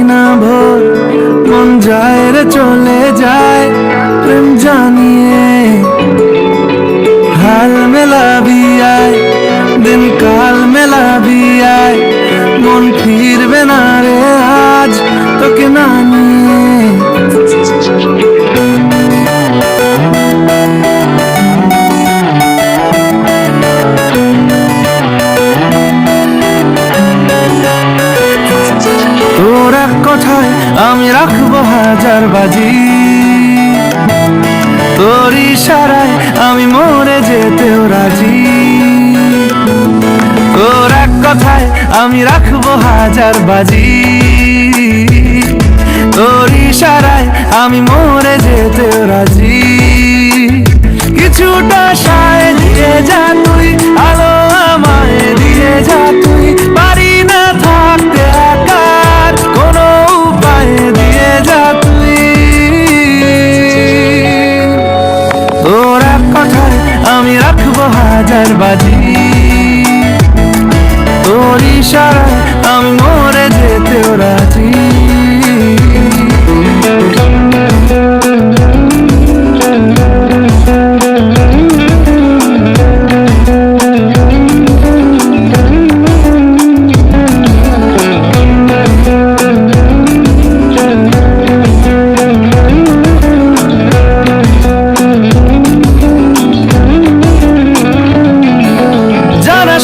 না ভোর, মন যায় রে চলে যায় প্রেম জানিয়ে। हाल मेला भी आए दिन काल मेला भी आए, मन फिरबे ना रे आज তোকে না নিয়ে। তোর এক কথায় আমি রাখবো হাজার বাজি, তোর ইশারায় আমি মরে যেতেও রাজি। তোর এক কথায় আমি রাখবো হাজার বাজি, তোর ইশারায় আমি মরে যেতেও রাজি। কিছুটা সায় দিয়ে যা তুই, আলো আমায় দিয়ে যা তুই, পারি না থাকতে একা কোনো উপায় দিয়ে যা তুই। তোর এক কথায় আমি রাখবো হাজার বাজি, তোর ইশারায় আমি মরে যেতেও রাজি।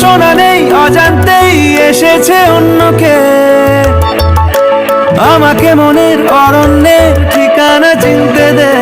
শোনা নেই অজান্তেই এসেছে অন্যকে, আমাকে মনের অরণ্যে ঠিকানা চিনতে দে।